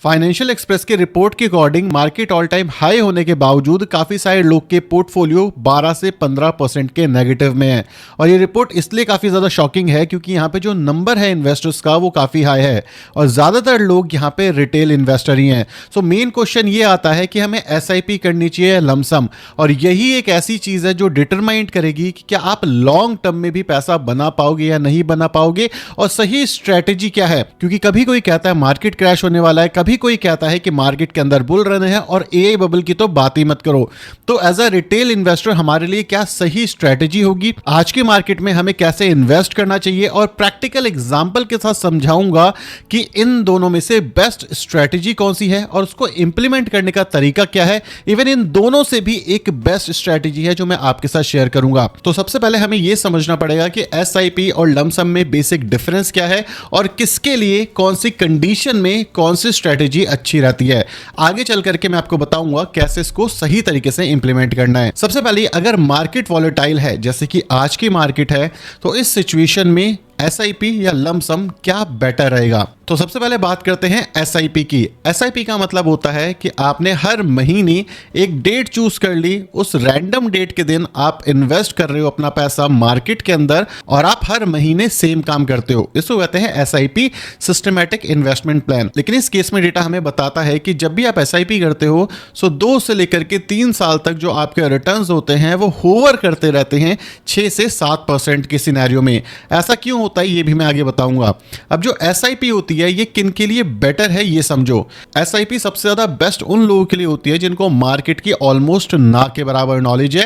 Financial express की report के according market all time high होने के बावजूद काफी सारे लोग के पोर्टफोलियो 12 से 15% के नेगेटिव में है। और ये रिपोर्ट इसलिए काफी ज्यादा शॉकिंग है क्योंकि यहाँ पे जो नंबर है इन्वेस्टर्स का वो काफी हाई है और ज्यादातर लोग यहाँ पे रिटेल इन्वेस्टर ही हैं। सो मेन क्वेश्चन ये आता है कि हमें एसआईपी करनी चाहिए लमसम, और यही एक ऐसी चीज है जो डिटरमाइन करेगी कि क्या आप लॉन्ग टर्म में भी पैसा बना पाओगे या नहीं बना पाओगे, और सही स्ट्रेटेजी क्या है। क्योंकि कभी कोई कहता है मार्केट क्रैश होने वाला है, कभी कोई कहता है कि मार्केट के अंदर बुल रन है, और एआई बबल की तो बात ही मत करो। तो एज अ रिटेल इन्वेस्टर हमारे लिए क्या सही स्ट्रेटेजी होगी, आज की मार्केट में हमें कैसे इन्वेस्ट करना चाहिए, और प्रैक्टिकल एग्जांपल के साथ समझाऊंगा कि इन दोनों में से बेस्ट स्ट्रेटेजी कौन सी है और उसको इंप्लीमेंट करने का तरीका क्या है। इवन इन दोनों से भी एक बेस्ट स्ट्रेटेजी है जो मैं आपके साथ शेयर करूंगा। तो सबसे पहले हमें यह समझना पड़ेगा कि एसआईपी और लमसम में बेसिक डिफरेंस क्या है और किसके लिए कौन सी कंडीशन में कौन सी स्ट्रेटेजी अच्छी रहती है। आगे चल करके मैं आपको बताऊंगा कैसे इसको सही तरीके से इंप्लीमेंट करना है। सबसे पहले अगर मार्केट वॉलेटाइल है जैसे कि आज की मार्केट है, तो इस सिचुएशन में एसआईपी या लमसम क्या बेटर रहेगा। तो सबसे पहले बात करते हैं एसआईपी की। एसआईपी का मतलब होता है कि आपने हर महीने एक डेट चूज कर ली, उस रैंडम डेट के दिन आप इन्वेस्ट कर रहे हो अपना पैसा मार्केट के अंदर और आप हर महीने सेम काम करते हो। इसको कहते हैं एसआईपी, सिस्टमैटिक इन्वेस्टमेंट प्लान। लेकिन इस केस में डेटा हमें बताता है कि जब भी आप एसआईपी करते हो सो 2 से लेकर के 3 साल तक जो आपके रिटर्न्स होते हैं वो होवर करते रहते हैं 6 से 7% के सिनेरियो में। ऐसा क्यों होता है ये भी मैं आगे बताऊंगा। अब जो एसआईपी होती है ये किन के लिए बेटर है ये समझो। एसआईपी सबसे ज्यादा बेस्ट उन लोगों के लिए होती है जिनको मार्केट की ऑलमोस्ट ना के बराबर नॉलेज है,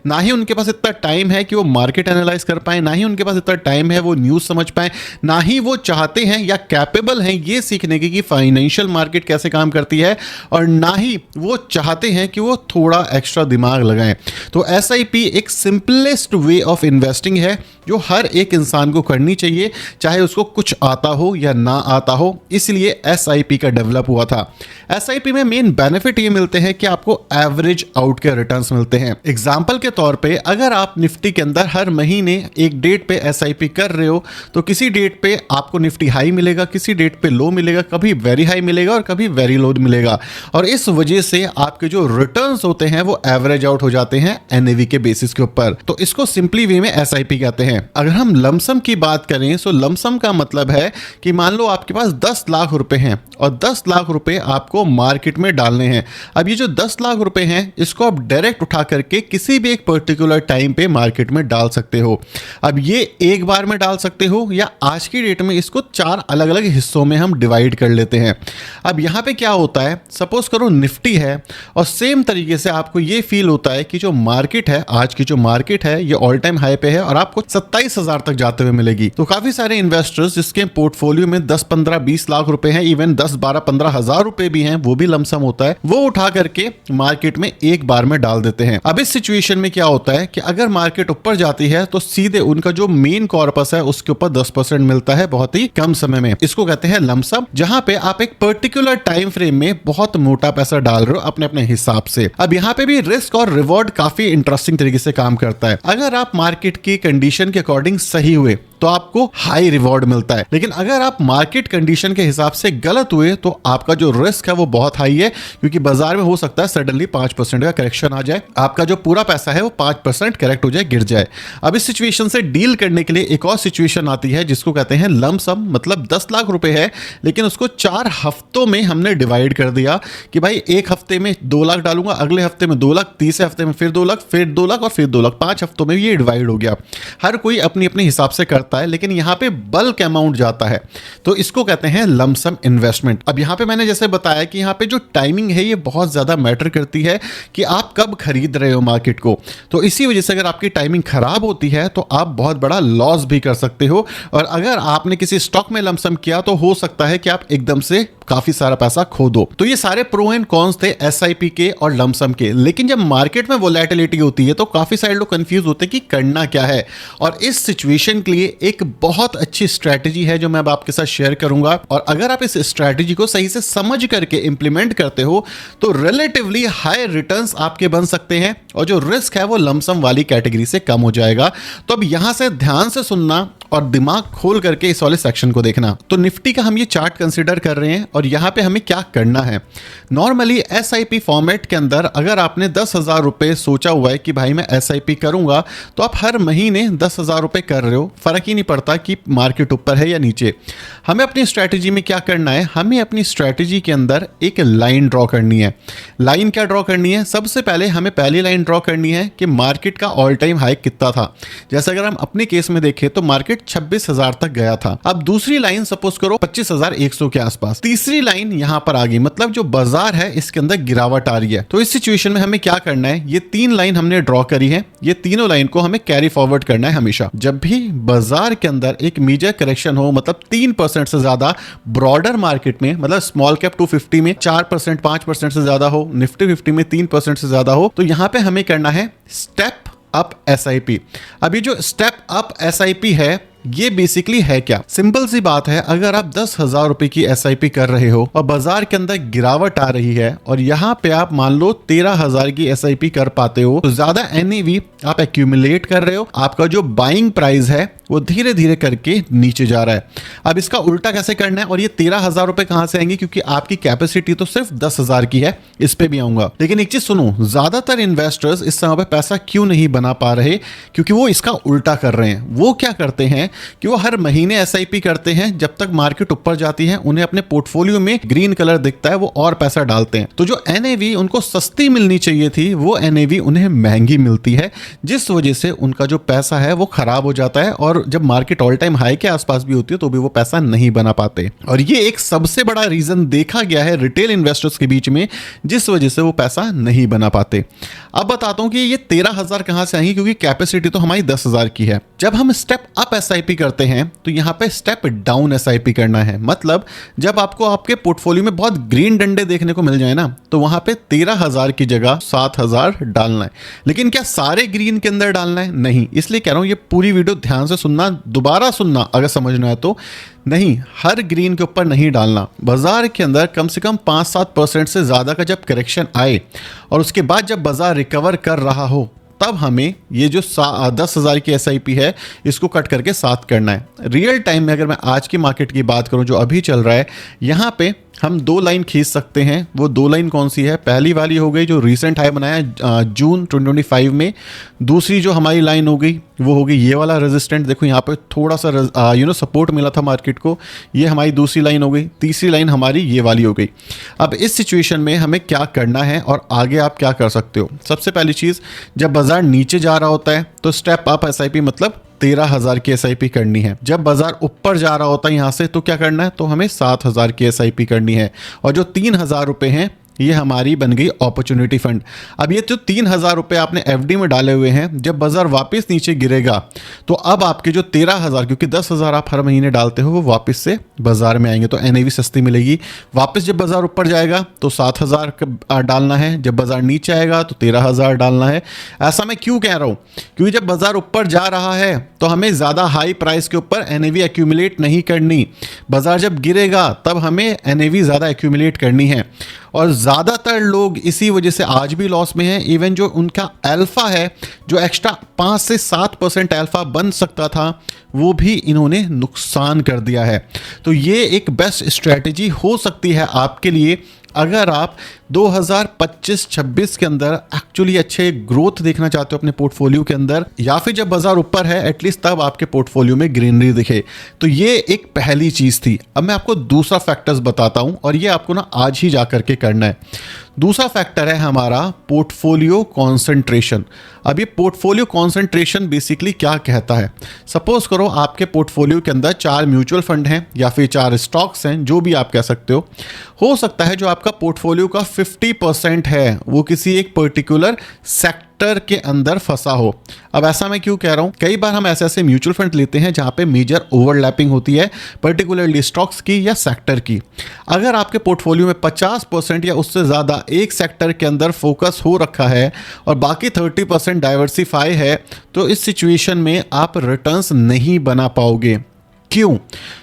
ना ही उनके पास इतना टाइम है कि वो मार्केट एनालाइज कर पाए, ना ही उनके पास इतना टाइम है वो न्यूज समझ पाए, ना ही वो चाहते हैं या कैपेबल हैं ये सीखने की कि फाइनेंशियल मार्केट कैसे काम करती है, और ना ही वो चाहते हैं कि वो थोड़ा एक्स्ट्रा दिमाग लगाएं। तो एसआईपी एक सिंपलेस्ट वे ऑफ इन्वेस्टिंग है जो हर एक इंसान को करनी चाहिए, चाहे उसको कुछ आता हो या ना आता हो। इसलिए एसआईपी का डेवलप हुआ था। एसआईपी में मेन बेनिफिट ये मिलते हैं कि आपको एवरेज आउट के रिटर्न्स मिलते हैं। एग्जांपल के तौर पे अगर आप निफ्टी के अंदर हर महीने एक डेट पे एसआईपी कर रहे हो तो किसी डेट पे आपको निफ्टी हाई मिलेगा, किसी डेट पे लो मिलेगा, कभी वेरी हाई मिलेगा और कभी वेरी लो मिलेगा, और इस वजह से आपके जो रिटर्न्स होते हैं वो एवरेज आउट हो जाते हैं एनएवी के बेसिस के ऊपर। तो इसको सिंपली वे में एसआईपी कहते हैं। अगर हम लमसम की बात करें तो लमसम का मतलब है कि मान लो आपके पास 10 लाख रुपए हैं और 10 लाख रुपए आपको मार्केट में डालने हैं। अब ये जो 10 लाख रुपए हैं इसको आप डायरेक्ट उठा करके किसी भी एक पर्टिकुलर टाइम पे मार्केट में डाल सकते हो। अब ये एक बार में डाल सकते हो या आज की डेट में इसको 4 अलग अलग हिस्सों में हम डिवाइड कर लेते हैं। अब यहाँ पे क्या होता है, सपोज करो निफ्टी है और सेम तरीके से आपको ये फील होता है कि जो मार्केट है, आज की जो मार्केट है ये ऑल टाइम हाई पे है और आपको 27,000 तक जाते हुए मिलेगी। तो काफी सारे इन्वेस्टर्स जिसके पोर्टफोलियो में 10, 15, 20 लाख रुपए हैं, इवन 10, 12, 15 हजार रुपए भी हैं, वो भी लमसम होता है, वो उठा करके मार्केट में एक बार में डाल देते हैं। अब इस सिचुएशन में क्या होता है कि अगर मार्केट ऊपर जाती है तो सीधे उनका जो मेन कॉर्पस है उसके ऊपर 10% मिलता है बहुत ही कम समय में। इसको कहते हैं लमसम, जहां पे आप एक पर्टिकुलर टाइम फ्रेम में बहुत मोटा पैसा डाल रहे हो अपने अपने हिसाब से। अब यहाँ पे भी रिस्क और रिवॉर्ड काफी इंटरेस्टिंग तरीके से काम करता है। अगर आप मार्केट की कंडीशन के अकॉर्डिंग सही हुए तो आपको हाई रिवॉर्ड मिलता है, लेकिन अगर आप मार्केट कंडीशन के हिसाब से गलत हुए तो आपका जो रिस्क है वो बहुत हाई है, क्योंकि बाजार में हो सकता है सडनली 5% का करेक्शन आ जाए, आपका जो पूरा पैसा है वो 5% करेक्ट हो जाए, गिर जाए। अब इस सिचुएशन से डील करने के लिए एक और सिचुएशन आती है जिसको कहते हैं लमसम, मतलब 10 लाख रुपए है लेकिन उसको 4 हफ्तों में हमने डिवाइड कर दिया कि भाई एक हफ्ते में 2 लाख डालूंगा, अगले हफ्ते में 2 लाख, तीसरे हफ्ते में फिर 2 लाख, फिर 2 लाख और फिर 2 लाख, 5 हफ्तों में ये डिवाइड हो गया। हर कोई अपनी अपने हिसाब से करता है, लेकिन यहां पे बल्क अमाउंट जाता है, तो इसको कहते हैं लमसम इन्वेस्टमेंट। अब यहां पे मैंने जैसे बताया कि यहां पे जो टाइमिंग है ये बहुत ज्यादा मैटर करती है कि आप कब खरीद रहे हो मार्केट को। तो इसी वजह से अगर आपकी टाइमिंग खराब होती है तो आप बहुत बड़ा लॉस भी कर सकते हो, और अगर आपने किसी स्टॉक में लमसम किया तो हो सकता है कि आप एकदम से काफी सारा पैसा खो दो। तो ये सारे प्रो एंड कॉन्स थे एसआईपी के और लमसम के। लेकिन जब मार्केट में वोलेटिलिटी होती है तो काफी सारे लोग कंफ्यूज होते हैं कि करना क्या है, और इस सिचुएशन के लिए एक बहुत अच्छी स्ट्रैटेजी है जो मैं अब आपके साथ शेयर करूंगा। और अगर आप इस स्ट्रैटेजी को सही से समझ करके इंप्लीमेंट करते हो तो रिलेटिवली हाई रिटर्न्स आपके बन सकते हैं, और जो रिस्क है वो लमसम वाली कैटेगरी से कम हो जाएगा। तो अब यहां से ध्यान से सुनना और दिमाग खोल करके इस वाले सेक्शन को देखना। तो निफ्टी का हम ये चार्ट कंसिडर कर रहे हैं और यहाँ पे हमें क्या करना है। नॉर्मली SIP फॉर्मेट के अंदर अगर आपने 10,000 रुपये सोचा हुआ है कि भाई मैं SIP करूंगा, तो आप हर महीने 10,000 रुपये कर रहे हो, फर्क ही नहीं पड़ता कि मार्केट ऊपर है या नीचे। हमें अपनी स्ट्रैटेजी में क्या करना है, हमें अपनी स्ट्रैटेजी के अंदर एक लाइन ड्रॉ करनी है। लाइन क्या ड्रॉ करनी है, सबसे पहले हमें पहली लाइन ड्रॉ करनी है कि मार्केट का ऑल टाइम हाई कितना था। जैसे अगर हम अपने केस में देखें तो मार्केट 26,000 तक गया था। अब दूसरी लाइन सपोज करो 25,100 के आसपास। तीसरी लाइन यहां पर आ गई, मतलब जो बाजार है इसके अंदर गिरावट आ रही है। तो इस सिचुएशन में हमें क्या करना है, ये 3 लाइन हमने ड्रॉ करी है, ये तीनों लाइन को हमें कैरी फॉरवर्ड करना है हमेशा। जब भी बाजार के अंदर एक मेजर करेक्शन हो, मतलब 3% से ज्यादा, ब्रॉडर मार्केट में मतलब स्मॉल कैप 250 में 4% 5% से ज्यादा हो, निफ्टी 50 में 3% से ज्यादा हो, तो यहां पे हमें करना है स्टेप अप SIP। अभी जो स्टेप अप SIP है ये बेसिकली है क्या, सिंपल सी बात है। अगर आप 10,000 रुपए की SIP कर रहे हो और बाजार के अंदर गिरावट आ रही है और यहां पे आप मान लो 13,000 की SIP कर पाते हो, तो ज्यादा NAV आप एक्यूमुलेट कर रहे हो, आपका जो बाइंग प्राइस है वो धीरे धीरे करके नीचे जा रहा है। अब इसका उल्टा कैसे करना है, और ये 13,000 रुपए कहां से आएंगे, क्योंकि आपकी कैपेसिटी तो सिर्फ 10,000 की है, इस पे भी आऊंगा। लेकिन एक चीज सुनो, ज्यादातर इन्वेस्टर्स इस समय पे पैसा क्यों नहीं बना पा रहे, क्योंकि वो इसका उल्टा कर रहे हैं। वो क्या करते हैं कि वो हर महीने SIP करते हैं, जब तक मार्केट ऊपर जाती है उन्हें अपने पोर्टफोलियो में ग्रीन कलर दिखता है, वो और पैसा डालते हैं। तो जो NAV उनको सस्ती मिलनी चाहिए थी, वो NAV उन्हें महंगी मिलती है, जिस वजह से उनका जो पैसा है वो खराब हो जाता है, और जब मार्केट ऑल टाइम हाई के आसपास भी होती है तो भी वो पैसा नहीं बना पाते। और ये एक सबसे बड़ा रीजन देखा गया है रिटेल इन्वेस्टर्स के बीच में, जिस वजह से वो पैसा नहीं बना पाते। अब बताता हूं कि ये 13,000 कहां से आएंगे, क्योंकि कैपेसिटी तो हमारी 10,000 की है। जब हम स्टेप अप SIP करते हैं तो यहां पे स्टेप डाउन SIP करना है। मतलब जब आपको आपके पोर्टफोलियो में बहुत ग्रीन डंडे देखने को मिल जाए ना, तो वहां पे 13,000 की जगह 7,000 डालना है। लेकिन क्या सारे ग्रीन के अंदर डालना है? नहीं। इसलिए कह रहा हूं ये पूरी वीडियो ध्यान से सुनना, दोबारा सुनना अगर समझना है तो। नहीं, हर ग्रीन के ऊपर नहीं डालना। बाजार के अंदर कम से कम 5-7% से ज्यादा का जब करेक्शन आए और उसके बाद जब बाजार रिकवर कर रहा हो, तब हमें ये जो 10,000 की SIP है इसको कट करके 7 करना है। रियल टाइम में अगर मैं आज की मार्केट की बात करूं जो अभी चल रहा है, यहाँ पे हम 2 लाइन खींच सकते हैं। वो 2 लाइन कौन सी है? पहली वाली हो गई जो रिसेंट हाई बनाया जून 2025 में। दूसरी जो हमारी लाइन हो गई वो हो गई ये वाला रेजिस्टेंट। देखो यहाँ पे थोड़ा सा सपोर्ट मिला था मार्केट को, ये हमारी दूसरी लाइन हो गई। तीसरी लाइन हमारी ये वाली हो गई। अब इस सिचुएशन में हमें क्या करना है और आगे आप क्या कर सकते हो? सबसे पहली चीज़, जब बाजार नीचे जा रहा होता है तो स्टेप अप SIP मतलब 13,000 की SIP करनी है। जब बाजार ऊपर जा रहा होता है यहां से, तो क्या करना है? तो हमें 7,000 की SIP करनी है। और जो 3,000 रुपए हैं ये हमारी बन गई अपॉर्चुनिटी फंड। अब ये जो 3,000 रुपए आपने FD में डाले हुए हैं, जब बाजार वापस नीचे गिरेगा तो अब आपके जो 13,000, क्योंकि 10,000 आप हर महीने डालते हो, वो वापस से बाजार में आएंगे, तो NAV सस्ती मिलेगी। वापस जब बाजार ऊपर जाएगा तो 7,000 डालना है, जब बाजार नीचे आएगा तो 13,000 डालना है। ऐसा मैं क्यों कह रहा हूं? क्योंकि जब बाजार ऊपर जा रहा है तो हमें ज्यादा हाई प्राइस के ऊपर NAV एक्यूमुलेट नहीं करनी। बाजार जब गिरेगा तब हमें NAV ज्यादा एक्यूमुलेट करनी है। और ज़्यादातर लोग इसी वजह से आज भी लॉस में हैं। इवन जो उनका अल्फा है, जो एक्स्ट्रा 5 से 7% अल्फा बन सकता था, वो भी इन्होंने नुकसान कर दिया है। तो ये एक बेस्ट स्ट्रेटजी हो सकती है आपके लिए, अगर आप 2025-26 के अंदर एक्चुअली अच्छे ग्रोथ देखना चाहते हो अपने पोर्टफोलियो के अंदर, या फिर जब बाजार ऊपर है एटलीस्ट तब आपके पोर्टफोलियो में ग्रीनरी दिखे। तो ये एक पहली चीज थी। अब मैं आपको दूसरा फैक्टर्स बताता हूं और ये आपको ना आज ही जा करके करना है। दूसरा फैक्टर है हमारा पोर्टफोलियो कॉन्सेंट्रेशन। अब ये पोर्टफोलियो कॉन्सेंट्रेशन बेसिकली क्या कहता है? सपोज करो आपके पोर्टफोलियो के अंदर 4 म्यूचुअल फंड हैं या फिर 4 स्टॉक्स हैं, जो भी आप कह सकते हो सकता है जो आपका पोर्टफोलियो का 50% है वो किसी एक पर्टिकुलर सेक्टर के अंदर फंसा हो। अब ऐसा मैं क्यों कह रहा हूं? कई बार हम ऐसे म्यूचुअल फंड लेते हैं जहां पे मेजर ओवरलैपिंग होती है, पर्टिकुलरली स्टॉक्स की या सेक्टर की। अगर आपके पोर्टफोलियो में 50% या उससे ज़्यादा एक सेक्टर के अंदर फोकस हो रखा है और बाकी 30% डाइवर्सिफाई है, तो इस सिचुएशन में आप रिटर्न्स नहीं बना पाओगे। क्यों?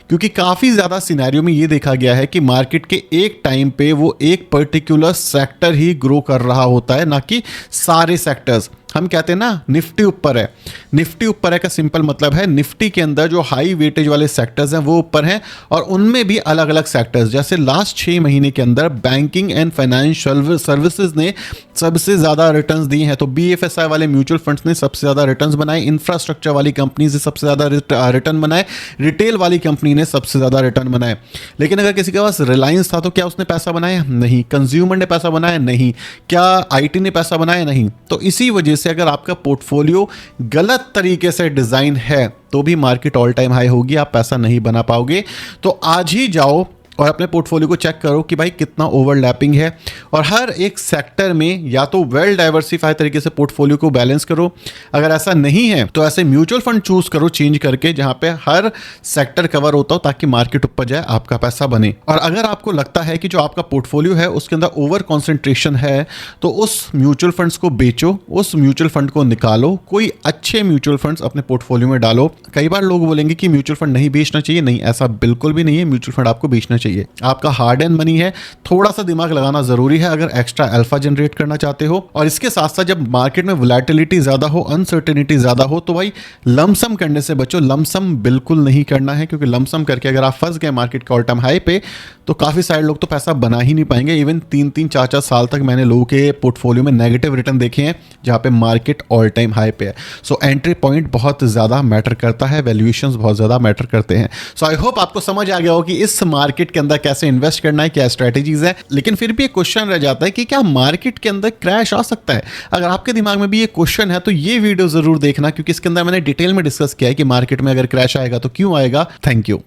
क्योंकि काफ़ी ज़्यादा सिनेरियो में ये देखा गया है कि मार्केट के एक टाइम पे वो एक पर्टिकुलर सेक्टर ही ग्रो कर रहा होता है, ना कि सारे सेक्टर्स। हम कहते हैं ना निफ्टी ऊपर है, निफ्टी ऊपर है का सिंपल मतलब है निफ्टी के अंदर जो हाई वेटेज वाले सेक्टर्स हैं वो ऊपर हैं, और उनमें भी अलग अलग सेक्टर्स, जैसे लास्ट 6 महीने के अंदर बैंकिंग एंड फाइनेंशियल सर्विसेज ने सबसे ज़्यादा रिटर्न्स दिए हैं। तो BFSI वाले म्यूचुअल फंड्स ने सबसे ज़्यादा रिटर्न्स बनाए, इंफ्रास्ट्रक्चर वाली कंपनी से सबसे ज़्यादा रिटर्न बनाए, रिटेल वाली कंपनी ने सबसे ज़्यादा रिटर्न बनाए। लेकिन अगर किसी के पास रिलायंस था तो क्या उसने पैसा बनाया? नहीं। कंज्यूमर ने पैसा बनाया? नहीं। क्या IT ने पैसा बनाया? नहीं। तो इसी वजह से अगर आपका पोर्टफोलियो गलत तरीके से डिज़ाइन है तो भी मार्केट ऑल टाइम हाई होगी, आप पैसा नहीं बना पाओगे। तो आज ही जाओ और अपने पोर्टफोलियो को चेक करो कि भाई कितना ओवरलैपिंग है, और हर एक सेक्टर में या तो वेल डाइवर्सिफाइड तरीके से पोर्टफोलियो को बैलेंस करो। अगर ऐसा नहीं है तो ऐसे म्यूचुअल फंड चूज करो चेंज करके जहां पे हर सेक्टर कवर होता हो, ताकि मार्केट ऊपर जाए, आपका पैसा बने। और अगर आपको लगता है कि जो आपका पोर्टफोलियो है उसके अंदर ओवर कॉन्सेंट्रेशन है तो उस म्यूचुअल फंड्स को बेचो, उस म्यूचुअल फंड को निकालो, कोई अच्छे म्यूचुअल फंड्स अपने पोर्टफोलियो में डालो। कई बार लोग बोलेंगे कि म्यूचुअल फंड नहीं बेचना चाहिए, नहीं, ऐसा बिल्कुल भी नहीं है। म्यूचुअल फंड आपको बेचना चाहिए। आपका हार्ड एंड मनी है, थोड़ा सा दिमाग लगाना जरूरी है अगर एक्स्ट्रा अल्फा जनरेट करना चाहते हो। और इसके साथ साथ जब मार्केट में वोलेटिलिटी ज्यादा हो, अनसर्टेनिटी ज्यादा हो, तो भाई लमसम करने से बचो। लमसम बिल्कुल नहीं करना है, क्योंकि लमसम करके अगर आप फंस गए मार्केट के ऑल टाइम हाई पे तो काफी सारे लोग तो पैसा बना ही नहीं पाएंगे। इवन 3-3, 4-4 साल तक मैंने लोगों के पोर्टफोलियो में नेगेटिव रिटर्न देखे हैं जहां पे मार्केट ऑल टाइम हाई पे है। सो एंट्री पॉइंट बहुत ज्यादा मैटर करता है, वैल्यूएशंस बहुत ज्यादा मैटर करते हैं। सो आई होप आपको समझ आ गया हो कि इस मार्केट के अंदर कैसे इन्वेस्ट करना है, क्या स्ट्रेटेजीज है। लेकिन फिर भी एक क्वेश्चन रह जाता है कि क्या मार्केट के अंदर क्रैश आ सकता है? अगर आपके दिमाग में भी ये क्वेश्चन है तो ये वीडियो जरूर देखना, क्योंकि इसके अंदर मैंने डिटेल में डिस्कस किया है कि मार्केट में अगर क्रैश आएगा तो क्यों आएगा। Thank you.